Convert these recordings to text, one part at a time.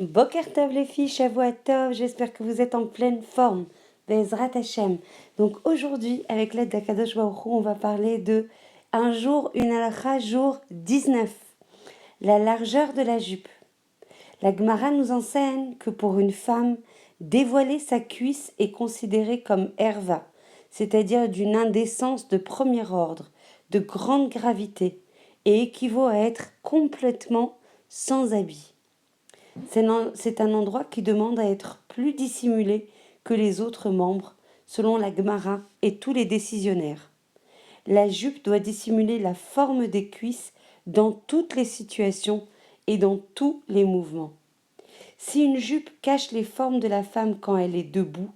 Boker Tov les filles, Shavua Tov, j'espère que vous êtes en pleine forme. Bezrat Hashem. Donc aujourd'hui, avec l'aide d'Akadosh Baruch Hu, on va parler de un jour, une halakha, jour 19. La largeur de la jupe. La Gemara nous enseigne que pour une femme, dévoiler sa cuisse est considéré comme herva, c'est-à-dire d'une indécence de premier ordre, de grande gravité, et équivaut à être complètement sans habit. C'est un endroit qui demande à être plus dissimulé que les autres membres, selon la Gemara et tous les décisionnaires. La jupe doit dissimuler la forme des cuisses dans toutes les situations et dans tous les mouvements. Si une jupe cache les formes de la femme quand elle est debout,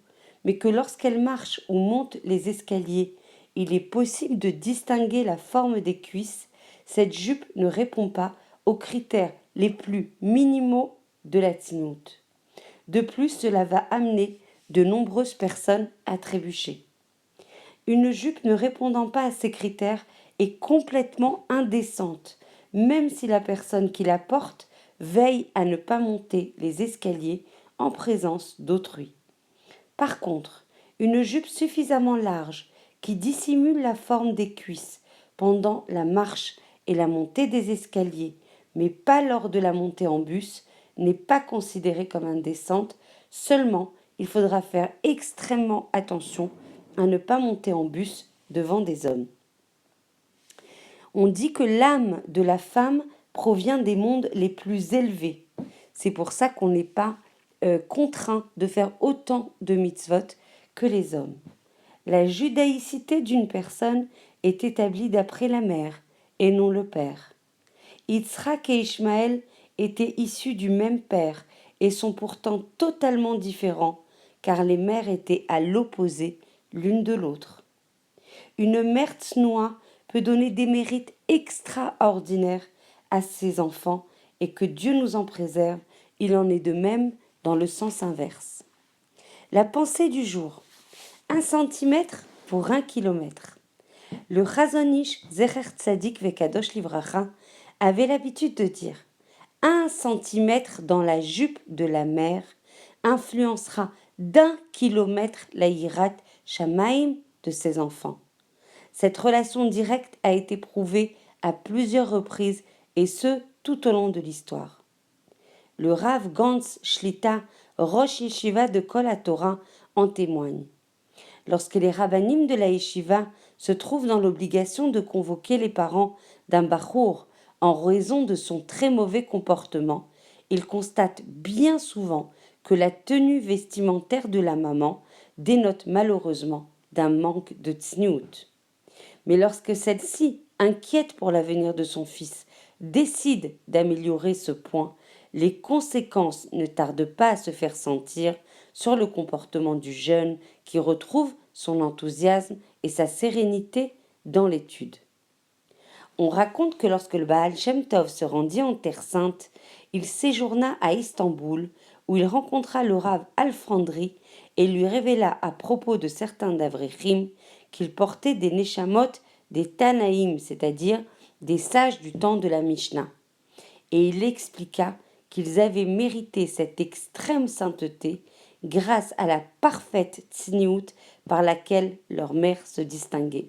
mais que lorsqu'elle marche ou monte les escaliers, il est possible de distinguer la forme des cuisses, cette jupe ne répond pas aux critères les plus minimaux de la tznout. De plus, cela va amener de nombreuses personnes à trébucher. Une jupe ne répondant pas à ces critères est complètement indécente, même si la personne qui la porte veille à ne pas monter les escaliers en présence d'autrui. Par contre, une jupe suffisamment large qui dissimule la forme des cuisses pendant la marche et la montée des escaliers, mais pas lors de la montée en bus, n'est pas considérée comme indécente, seulement il faudra faire extrêmement attention à ne pas monter en bus devant des hommes. On dit que l'âme de la femme provient des mondes les plus élevés. C'est pour ça qu'on n'est pas contraint de faire autant de mitzvot que les hommes. La judaïcité d'une personne est établie d'après la mère et non le père. Yitzhak et Ishmaël étaient issus du même père et sont pourtant totalement différents car les mères étaient à l'opposé l'une de l'autre. Une mère tsnoua peut donner des mérites extraordinaires à ses enfants et que Dieu nous en préserve, il en est de même dans le sens inverse. La pensée du jour. 1 centimètre pour 1 kilomètre. Le Chazon Ish Zecher Tzadik Vekadosh Livracha avait l'habitude de dire 1 centimètre dans la jupe de la mère influencera d'1 kilomètre la Yirat Shamaim de ses enfants. Cette relation directe a été prouvée à plusieurs reprises et ce tout au long de l'histoire. Le Rav Gantz Shlita, Rosh Yeshiva de Kol HaTorah, en témoigne. Lorsque les rabbanim de la yeshiva se trouvent dans l'obligation de convoquer les parents d'un bachour en raison de son très mauvais comportement, ils constatent bien souvent que la tenue vestimentaire de la maman dénote malheureusement d'un manque de tzniout. Mais lorsque celle-ci, inquiète pour l'avenir de son fils, décide d'améliorer ce point, les conséquences ne tardent pas à se faire sentir sur le comportement du jeune qui retrouve son enthousiasme et sa sérénité dans l'étude. On raconte que lorsque le Baal Shem Tov se rendit en Terre Sainte, il séjourna à Istanbul où il rencontra le Rav Alfandri et lui révéla à propos de certains d'Avrechim qu'ils portaient des Neshamot des Tanaïm, c'est-à-dire des sages du temps de la Mishnah. Et il expliqua qu'ils avaient mérité cette extrême sainteté grâce à la parfaite tsniout par laquelle leur mère se distinguait.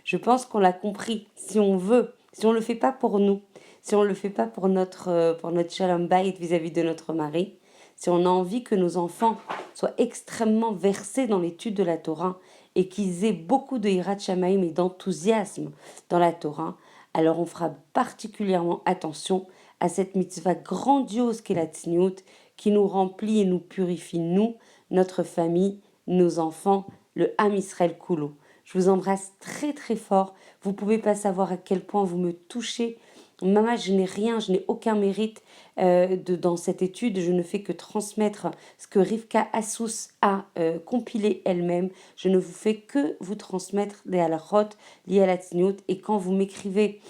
Je pense qu'on l'a compris. Si on veut, si on ne le fait pas pour nous, si on ne le fait pas pour notre shalom bayit vis-à-vis de notre mari, si on a envie que nos enfants soient extrêmement versés dans l'étude de la Torah et qu'ils aient beaucoup de hirat shamaim et d'enthousiasme dans la Torah, alors on fera particulièrement attention à cette mitzvah grandiose qu'est la tzniout, qui nous remplit et nous purifie, nous, notre famille, nos enfants, le Ham Israël Koulo. Je vous embrasse très très fort. Vous ne pouvez pas savoir à quel point vous me touchez. Maman, je n'ai rien, je n'ai aucun mérite dans cette étude. Je ne fais que transmettre ce que Rivka Assous a compilé elle-même. Je ne vous fais que vous transmettre des halachot liés à la tzniout. Et quand vous m'écrivez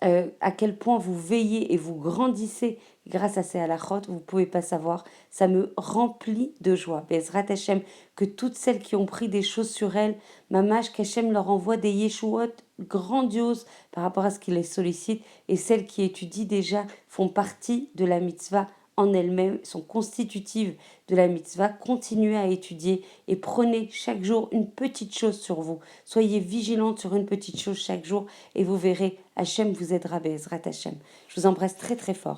à quel point vous veillez et vous grandissez grâce à ces halachot, vous ne pouvez pas savoir, ça me remplit de joie. Bezrat Hashem, que toutes celles qui ont pris des choses sur elles, mamash, qu'Hashem leur envoie des yeshuot grandioses par rapport à ce qui les sollicite, et celles qui étudient déjà font partie de la mitzvah en elles-mêmes sont constitutives de la mitzvah. Continuez à étudier et prenez chaque jour une petite chose sur vous. Soyez vigilante sur une petite chose chaque jour et vous verrez, Hachem vous aidera, Bezrat Hachem. Je vous embrasse très très fort.